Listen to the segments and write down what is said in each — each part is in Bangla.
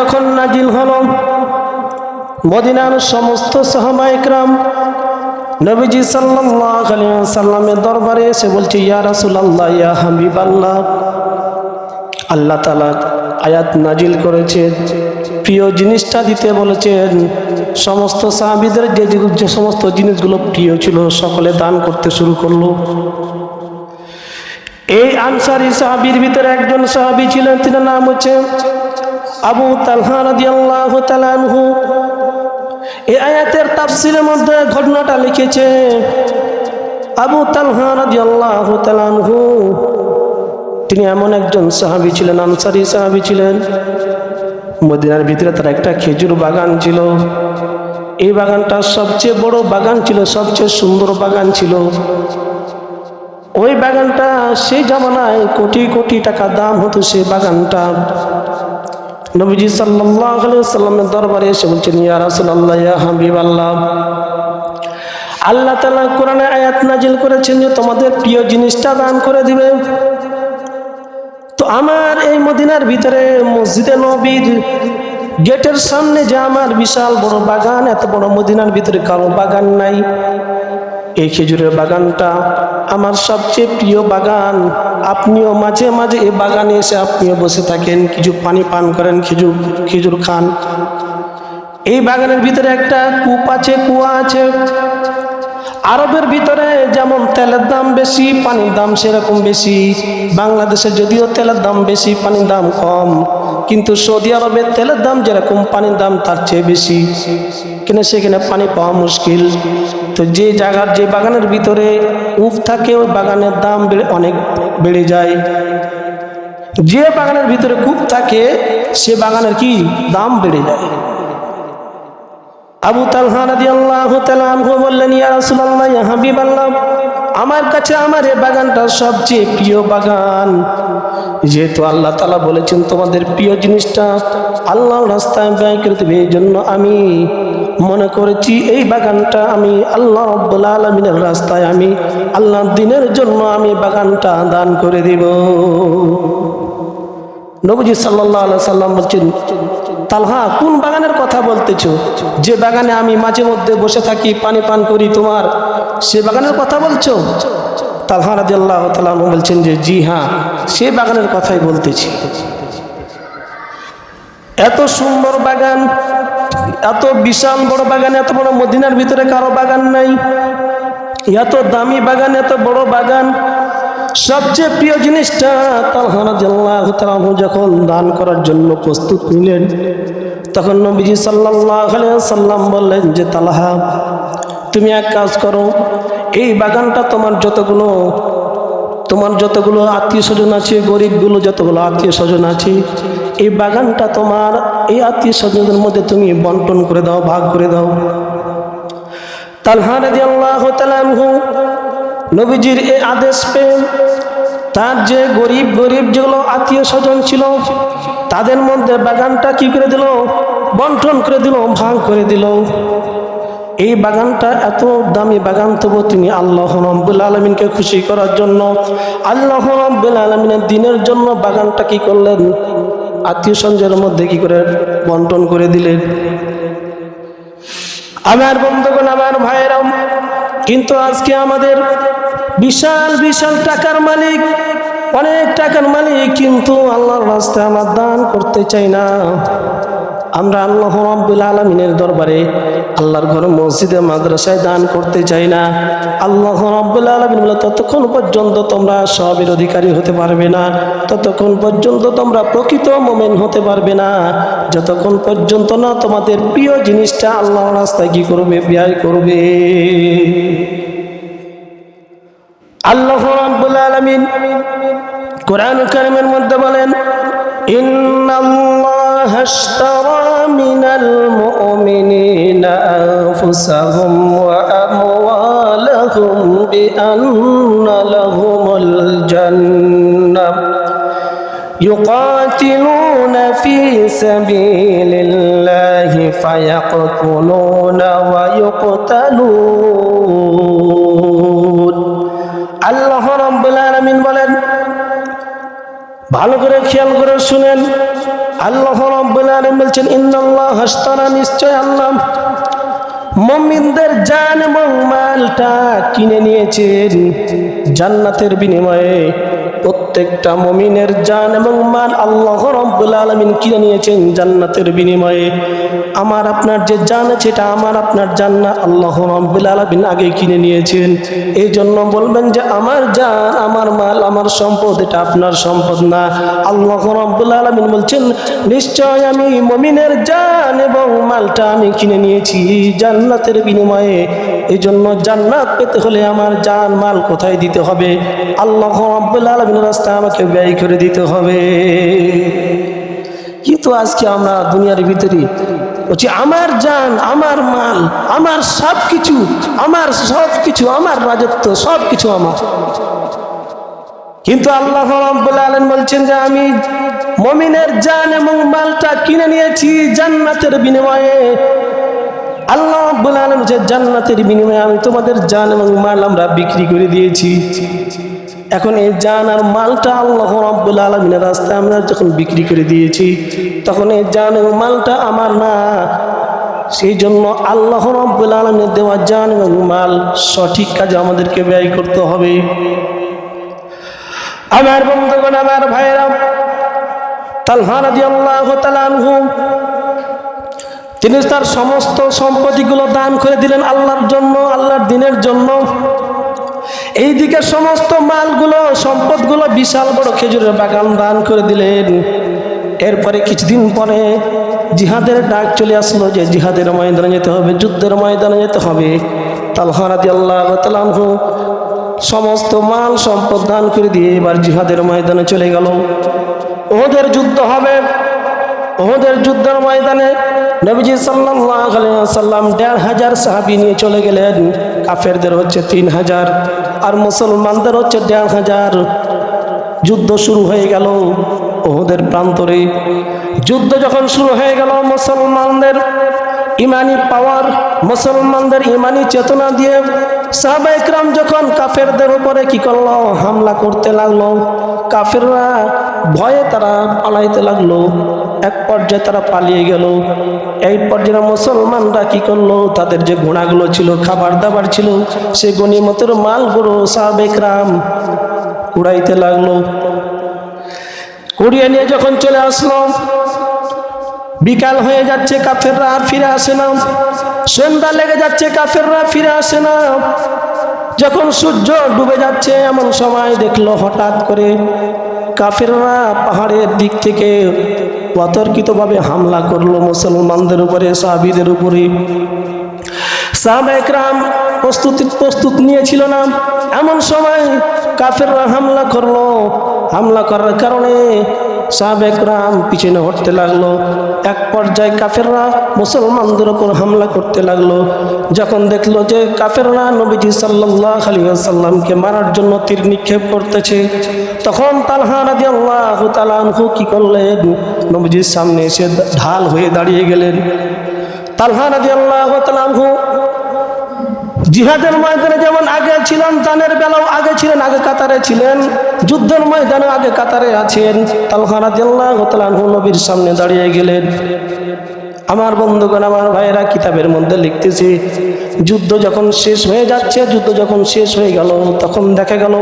যখন নাজিল হলো, মদিনার সমস্ত সাহাবায়ে কেরাম নবীজি সাল্লাল্লাহু আলাইহি ওয়াসাল্লামের দরবারে এসে বলছে, ইয়া রাসূলুল্লাহ, ইয়া হাবিবাল্লাহ, আল্লাহ তাআলা আয়াত নাজিল করেছেন, প্রিয় জিনিসটা দিতে বলেছেন। সমস্ত সাহাবীদের যে সমস্ত জিনিসগুলো প্রিয় ছিল সকলে দান করতে শুরু করলো। এই আনসারী সাহাবীর ভিতরে একজন সাহাবী ছিলেন, তার নাম হচ্ছে আবু তালহা রাদিয়াল্লাহু তাআলা আনহু। এই আয়াতের তাফসীরের মধ্যে ঘটনাটা লিখেছে আবু তালহা রাদিয়াল্লাহু তাআলা আনহু। তিনি এমন একজন সাহাবী ছিলেন, আনসারী সাহাবী ছিলেন। মদিনার ভিতরে তার একটা খেজুর বাগান ছিল। এই বাগানটা সবচেয়ে বড় বাগান ছিল, সবচেয়ে সুন্দর বাগান ছিল। ওই বাগানটা সেই জামানায় কোটি কোটি টাকা দাম হতো। সেই বাগানটা নবীজি সাল্লাল্লাহু আলাইহি ওয়াসাল্লামের দরবারে এসে বলছেন, ইয়া রাসূলুল্লাহ, ইয়া হাবিবাল্লাহ, আল্লাহ তাআলা কোরআনে আয়াত নাজিল করেছেন যে তোমাদের প্রিয় জিনিসটা দান করে দিবে। তো আমার এই মদিনার ভিতরে মসজিদে নববীর গেটের সামনে যে আমার বিশাল বড় বাগান, এত বড় মদিনার ভিতরে কারো বাগান নাই। এই খেজুরের বাগানটা আমার সবচেয়ে প্রিয় বাগান। আপনিও মাঝে মাঝে এই বাগানে এসে আপনিও বসে থাকেন, কিছু পানি পান করেন, খেজুর খান। এই বাগানের ভিতরে একটা কূপ আছে, কুয়া আছে। আরবের ভিতরে যেমন তেলের দাম বেশি, পানির দাম সেরকম বেশি। বাংলাদেশে যদিও তেলের দাম বেশি, পানির দাম কম, কিন্তু সৌদি আরবের তেলের দাম যেরকম পানির দাম তার চেয়ে বেশি, কেন সেখানে পানি পাওয়া মুশকিল। তো যে জায়গার যে বাগানের ভিতরে কূপ থাকে ওই বাগানের দাম অনেক বেড়ে যায়। যে বাগানের ভিতরে কূপ থাকে সে বাগানের কি দাম বেড়ে যায়। আবু তালহা রাদিয়াল্লাহু তাআলা আনহু বললেন, ইয়া রাসূলুল্লাহ, ইয়া হাবিবাল্লাহ, আমার কাছে আমার এই বাগানটা সবচেয়ে প্রিয় বাগান। যেহেতু আল্লাহ তাআলা বলেছেন তোমাদের প্রিয় জিনিসটা আল্লাহর রাস্তায় ব্যয় করে দেবে, এই জন্য আমি মনে করেছি এই বাগানটা আমি আল্লাহ রাব্বুল আলামিনের রাস্তায়, আমি আল্লাহর দ্বীনের জন্য আমি বাগানটা দান করে দিব। নবীজি সাল্লাল্লাহু আলাইহি সাল্লাম বলছেন, তালহা, কোন বাগানের কথা বলতেছো? যে বাগানে আমি মাঝে মধ্যে বসে থাকি, পানি পান করি, তোমার সে বাগানের কথা বলছো? তালহা রাদিয়াল্লাহু তাআলা বলছেন যে জি হ্যাঁ, সে বাগানের কথাই বলতেছি। এত সুন্দর বাগান, এত বিশাল বড় বাগান, এত বড় মদিনার ভিতরে কারো বাগান নাই। এত দামি বাগান, এত বড় বাগান, সবচেয়ে প্রিয় জিনিসটা তালহা রাদিয়াল্লাহু তাআলা যখন দান করার জন্য প্রস্তুত নিলেন, তখন নবীজি সাল্লাল্লাহু আলাইহি ওয়াসাল্লাম বললেন যে তালহা, তুমি এক কাজ করো, এই বাগানটা তোমার যতগুলো আত্মীয় স্বজন আছে, গরিবগুলো যতগুলো আত্মীয় স্বজন আছে, এই বাগানটা তোমার এই আত্মীয় স্বজনদের মধ্যে তুমি বন্টন করে দাও, ভাগ করে দাও। তালহা রাদিয়াল্লাহু তাআলা নবীজির এই আদেশ পেয়ে তার যে গরিব যেগুলো আত্মীয় স্বজন ছিল তাদের মধ্যে বাগানটা কি করে দিল, বন্টন করে দিল, ভাগ করে দিল। এই বাগানটা এত দামি বাগান, তবু তিনি আল্লাহ রাব্বুল আলামিনকে খুশি করার জন্য, আল্লাহ রাব্বুল আলামিনের দ্বীনের জন্য বাগানটা কি করলেন, আত্মীয় স্বজনের মধ্যে কি করে বন্টন করে দিলেন। আমার বন্ধুগণ, আমার ভাইয়েরা, কিন্তু আজকে আমাদের বিশাল বিশাল টাকার মালিক, অনেক টাকার মালিক, কিন্তু আল্লাহর রাস্তায় আমরা দান করতে চাই না। আমরা আল্লাহ রাব্বুল আলামিনের দরবারে, আল্লাহর ঘরে, মসজিদে, মাদ্রাসায় দান করতে চাই না। আল্লাহ রাব্বুল আলামিন বলে, ততক্ষণ পর্যন্ত তোমরা সবের অধিকারী হতে পারবে না, ততক্ষণ পর্যন্ত তোমরা প্রকৃত মুমিন হতে পারবে না, যতক্ষণ পর্যন্ত না তোমাদের প্রিয় জিনিসটা আল্লাহর রাস্তায় কি করবে, ব্যয় করবে। আল্লাহ রাব্বুল আলামিন কোরআন কারীমের মধ্যে বলেন, ইন্নাল্লাহা আশতারা মিনাল মুমিনিনা আনফুসাহুম ওয়া আমওয়ালাহুম বিআন্না লাহুমুল জান্নাহ ইউকাতিলুনা ফী সাবিলিল্লাহি ফায়াকতুলুনা ওয়া ইউকতালুন। আল্লাহ রাব্বুল আলামিন বলেন, ভালো করে খেয়াল করে শুনেন, আল্লাহ রাব্বুল আলামিন বলছেন ইন্নাল্লাহ আশতারা, নিশ্চয় আল্লাহ মুমিনদের জান এবং মালটা কিনে নিয়েছেন জান্নাতের বিনিময়ে। প্রত্যেকটা মুমিনের জান এবং মাল আল্লাহ রাব্বুল আলামিন কিনে নিয়েছেন জান্নাতের বিনিময়ে। আমার আপনার যে জান আছে এটা আমার আপনার জান না, আল্লাহ রাব্বুল আলামিন আগে কিনে নিয়েছেন। এই জন্য বলবেন যে আমার জান, আমার মাল, আমার সম্পদ এটা আপনার সম্পদ না। আল্লাহ রাব্বুল আলামিন বলছেন নিশ্চয় আমি মুমিনের জান এবং মালটা আমি কিনে নিয়েছি জান্নাতের বিনিময়ে। এই জন্য জান্নাত পেতে হলে আমার জান মাল কোথায় দিতে হবে? আল্লাহ রাব্বুল আলামিনের রাস্তায় আমাকে ব্যয় করে দিতে হবে। কিন্তু আজকে আমরা দুনিয়ার ভিতরে বলছি আমার জান, আমার মাল, আমার সব কিছু, আমার রাজত্ব সব কিছু আমার। কিন্তু আল্লাহ রাব্বুল আলামিন বলছেন যে আমি মুমিনের জান এবং মালটা কিনে নিয়েছি জান্নাতের বিনিময়ে। আল্লাহ রাব্বুল আলামিন যে জান্নাতের বিনিময়ে আমি তোমাদের জান এবং মাল আমরা বিক্রি করে দিয়েছি। এখন এই জান আর মালটা আল্লাহ রাব্বুল আলামিনের রাস্তায় আমরা যখন বিক্রি করে দিয়েছি, তখন এই জান এবং মালটা আমার না। সেই জন্য আল্লাহ রাব্বুল আলামিনের দেওয়া জান এবং মাল সঠিক কাজে আমাদেরকে ব্যয় করতে হবে। আমার বন্ধুগণ, আমার ভাইয়েরা, তালহা রাদিয়াল্লাহু তাআলা আনহু তিনি তার সমস্ত সম্পত্তিগুলো দান করে দিলেন আল্লাহর জন্য, আল্লাহর দ্বীনের জন্য। এইদিকে সমস্ত মালগুলো, সম্পদগুলো, বিশাল বড় খেজুরের বাগান দান করে দিলেন। এরপরে কিছুদিন পরে জিহাদের ডাক চলে আসলো যে জিহাদের ময়দানে যেতে হবে, যুদ্ধের ময়দানে যেতে হবে। তালহা রাদিয়াল্লাহু তাআলা আনহু সমস্ত মাল সম্পদ দান করে দিয়ে এবার জিহাদের ময়দানে চলে গেল। উহুদের যুদ্ধ হবে। উহুদের যুদ্ধের ময়দানে নবীজি সাল্লাল্লাহু আলাইহি ওয়াসাল্লাম ১৫০০ সাহাবী নিয়ে চলে গেলেন। কাফেরদের হচ্ছে ৩০০০ আর মুসলমানদের হচ্ছে ১৫০০। যুদ্ধ শুরু হয়ে গেল উহুদের প্রান্তরে। যুদ্ধ যখন শুরু হয়ে গেল, মুসলমানদের ইমানি পাওয়ার, মুসলমানদের ইমানি চেতনা দিয়ে সাহাবায়ে কেরাম যখন কাফেরদের উপরে কি করলো, হামলা করতে লাগলো। কাফেররা ভয়ে তারা পালাইতে লাগলো। এক পর্যায়ে তারা পালিয়ে গেল। এই পর্যায়ে মুসলমানরা কি করলো, তাদের যে ঘোড়াগুলো ছিল, খাবার দাবার ছিল, সে গনিমতের মালগুলো সাহাবায়ে কেরাম কুড়াইতে লাগলো। কুড়িয়ে নিয়ে যখন চলে আসলো, বিকাল হয়ে যাচ্ছে, কাফেররা আর ফিরে আসে না। সন্ধ্যা লেগে যাচ্ছে, কাফেররা ফিরে আসে না। যখন সূর্য ডুবে যাচ্ছে এমন সময় দেখলো হঠাৎ করে কাফেররা পাহাড়ের দিক থেকে অতর্কিতভাবে হামলা করলো মুসলমানদের উপরে, সাহাবীদের উপরে। সাহাবায়ে কেরাম প্রস্তুত নিয়েছিল না। এমন সময় কাফেররা হামলা করলো। হামলা করার কারণে সাহাবায়ে কেরাম পিছনে হটতে লাগলো। এক পর্যায়ে কাফেররা মুসলমানদের উপর হামলা করতে লাগলো। যখন দেখলো যে কাফেররা নবীজি সাল্লাল্লাহু আলাইহি ওয়াসাল্লামকে মারার জন্য তীর নিক্ষেপ করতেছে, তখন তালহা রাদিয়াল্লাহু তাআলা আনহু কি করলেন, নবীজির সামনে এসে ঢাল হয়ে দাঁড়িয়ে গেলেন। তালহা রাদিয়াল্লাহু তাআলা আনহু জিহাদের ময়দানে যেমন আগে ছিলেন, দানের বেলাও আগে ছিলেন, আগে কাতারে ছিলেন, যুদ্ধের ময়দানে আগে কাতারে আছেন। তালহা রাদিয়াল্লাহু তাআলা আনহু নবীর সামনে দাঁড়িয়ে গেলেন। আমার বন্ধুগণ, আমার ভাইয়েরা, কিতাবের মধ্যে লিখতেছে যুদ্ধ যখন শেষ হয়ে যাচ্ছে, যুদ্ধ যখন শেষ হয়ে গেল, তখন দেখা গেল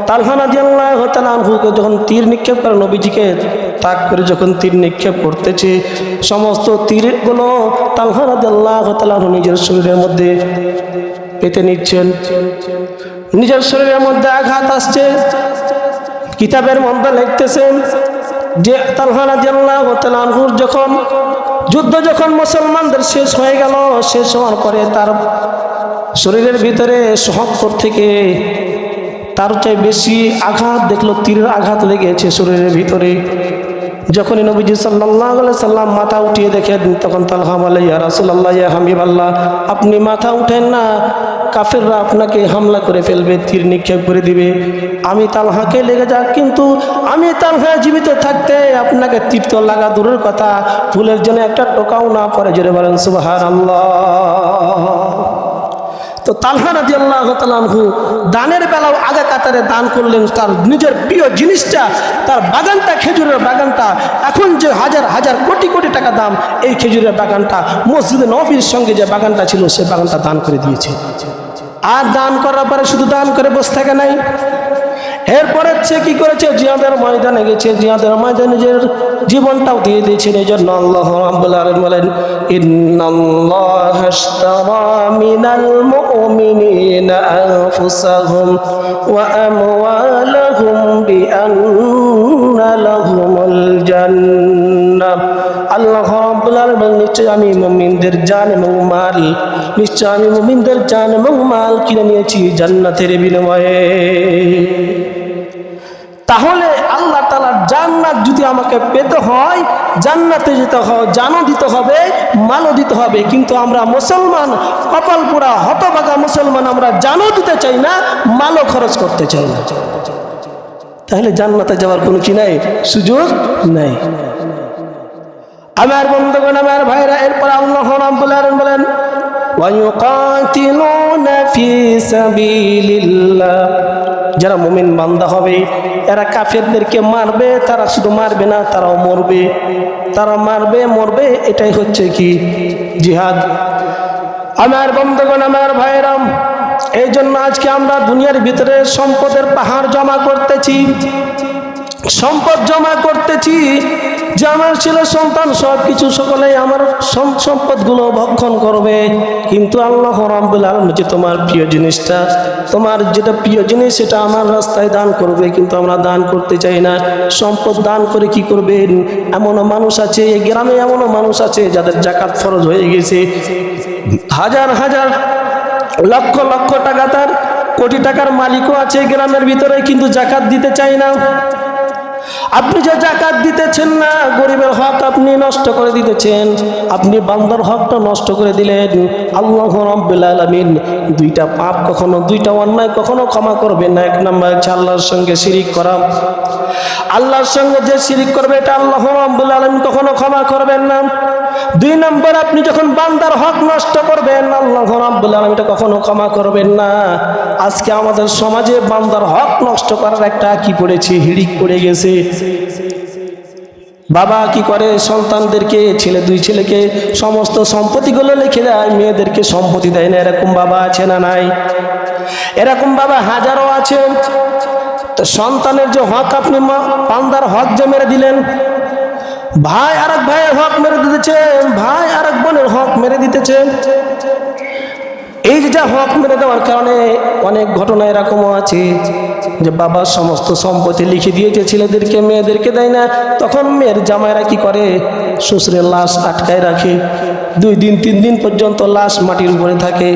তালহা রাদিয়াল্লাহু তাআলা আনহুকে যখন তীর নিক্ষেপ করে, নবীজিকে তাক করে যখন তীর নিক্ষেপ করতেছে, সমস্ত তীরগুলো তালহা রাদিয়াল্লাহু তাআলা আনহু নিজের শরীরের মধ্যে পেতে নিচ্ছেন। নিজের শরীরের মধ্যে আঘাত আসছে। কিতাবের মধ্যে লিখতেছেন যে তালহা রাদিয়াল্লাহু তাআলা আনহুর যখন যুদ্ধ যখন মুসলমানদের শেষ হয়ে গেল, শেষ হওয়ার পরে তার শরীরের ভিতরে সহস্র থেকে তার চেয়ে বেশি আঘাত দেখলো, তীরের আঘাত লেগেছে শরীরের ভিতরে। যখনই নবীজি সাল্লাল্লাহু আলাইহি সাল্লাম মাথা উঠিয়ে দেখেন, তখন তালহা বলে, ইয়া রাসূলুল্লাহ, ইয়া হাবিবাল্লাহ, আপনি মাথা উঠেন না, কাফেররা আপনাকে হামলা করে ফেলবে, তীর নিক্ষেপ করে দিবে। আমি তালহাকে লেগে যাক, কিন্তু আমি তালহা জীবিত থাকতে আপনাকে তীর তো লাগা দূরের কথা, ফুলের জন্য একটা টোকাও না পড়ে। জোরে বলেন সুবহানাল্লাহ। তো তালহা রাদিয়াল্লাহু তাআলা আনহু দানের বেলাও আগে কাতারে দান করলেন। তার নিজের প্রিয় জিনিসটা, তার বাগানটা, খেজুরের বাগানটা, এখন যে হাজার হাজার কোটি কোটি টাকা দাম এই খেজুরের বাগানটা, মসজিদে নববীর সঙ্গে যে বাগানটা ছিল সে বাগানটা দান করে দিয়েছে। আর দান করার পরে শুধু দান করে বসে থাকে নাই, এরপরে সে কি করেছে, জিহাদের ময়দানে গেছে, জিহাদের ময়দানে নিজের জীবনটাও দিয়ে দিয়েছেন। এই জন্য আল্লাহ রাব্বুল আলামিন বলেন, ইন্নাল্লাহা আশতারা মিনাল মুমিনিনা আনফুসাহুম ওয়া আমওয়ালাহুম বিআন্না লাহুমুল জান্নাহ। আল্লাহ রাব্বুল আলামিন নিশ্চয় আমি মুমিনদের জান এবং মাল, নিশ্চয় আমি মুমিনদের জান এবং মাল কিনে নিয়েছি জান্নাতের বিনিময়ে। তাহলে আল্লাহ তাআলার জান্নাত যদি আমাকে পেতে হয়, জান্নাতে যেতে হয়, জানও দিতে হবে, মালও দিতে হবে। কিন্তু আমরা মুসলমান, কপাল পোড়া হতভাগা মুসলমান, আমরা জানও দিতে চাই না, মালও খরচ করতে চাই না। তাহলে জান্নাতে যাওয়ার কোনো কি নাই, সুযোগ নাই। আমার বন্ধুগণ, আমার ভাইরা, এরপর আল্লাহ রাব্বুল আলামিন বলেন, ওয়ায়ুকাতিলুনা ফি সাবিলিল্লাহ। যারা মুমিন বান্দা হবে এরা কাফেরদেরকে মারবে, তারা শুধু মারবে না, তারাও মরবে, তারা মারবে মরবে, এটাই হচ্ছে কি জিহাদ। আমার বন্ধুগণ, আমার ভাইরাম, এই জন্য আজকে আমরা দুনিয়ার ভিতরে সম্পদের পাহাড় জমা করতেছি, সম্পদ জমা করতেছি, যে আমার ছেলে সন্তান সব কিছু সকলেই আমার সম্পদগুলো ভক্ষণ করবে। কিন্তু আল্লাহ রাব্বুল আলামিন যে তোমার প্রিয় জিনিসটা, তোমার যেটা প্রিয় জিনিস সেটা আমার রাস্তায় দান করবে, কিন্তু আমরা দান করতে চাই না। সম্পদ দান করে কি করবেন? এমনও মানুষ আছে, এই গ্রামে এমনও মানুষ আছে যাদের যাকাত ফরজ হয়ে গেছে, হাজার হাজার লক্ষ লক্ষ টাকা, তার কোটি টাকার মালিকও আছে গ্রামের ভিতরে, কিন্তু যাকাত দিতে চায় না। আপনি যে যাকাত দিতেছেন না, গরিবের হক আপনি নষ্ট করে দিতেছেন, আপনি বান্দার হকটা নষ্ট করে দিলেন। আল্লাহ রাব্বুল আলামিন দুইটা পাপ কখনো, দুইটা অন্যায় কখনো ক্ষমা করবেন না। এক নম্বর হচ্ছে আল্লাহর সঙ্গে শিরিক করা। আল্লাহর সঙ্গে যে শিরিক করবে এটা আল্লাহ রাব্বুল আলামিন কখনো ক্ষমা করবেন না। দুই নম্বর, আপনি যখন বান্দার হক নষ্ট করবেন, আল্লাহ রাব্বুল আলামিন এটা কখনো ক্ষমা করবেন না। আজকে আমাদের সমাজে বান্দার হক নষ্ট করার একটা কি পড়েছে, হিড়িক পড়ে গেছে। বাবা কি করে, সন্তানদেরকে, দুই ছেলেকে সমস্ত সম্পত্তিগুলো লিখে দেয়, মেয়েদেরকে সম্পত্তি দেয় না। এরকম বাবা আছে না নাই? এরকম বাবা হাজারো আছে। তো সন্তানের যে হক, আপনি বান্দার হক যে মেরে দিলেন, ভাই আরেক ভাইয়ের হক মেরে দিতেছে, ভাই আরেক বোনের হক মেরে দিতেছে। এই যে হক মেরে দেওয়ার কারণে অনেক ঘটনা এরকমও আছে যে বাবা সমস্ত সম্পত্তি লিখে দিয়েছে, ছেলেদেরকে মেয়েদেরকে দেয় না। তখন মেয়ের জামাইরা কি করে, শ্বশুরের লাশ আটকায় রাখে, 2 দিন 3 দিন পর্যন্ত লাশ মাটির উপরে থাকে।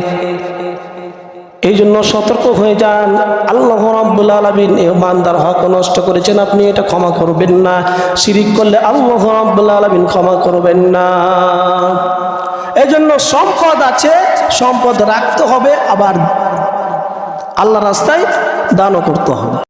এই জন্য সতর্ক হয়ে যান। আল্লাহ রাব্বুল আলামিন এই বান্দার হক নষ্ট করেছেন, আপনি এটা ক্ষমা করবেন না। শিরিক করলে আল্লাহ রাব্বুল আলামিন ক্ষমা করবেন না। এই জন্য সম্পদ আছে, সম্পদ রাখতে হবে, আবার আল্লাহর রাস্তায় দানও করতে হবে।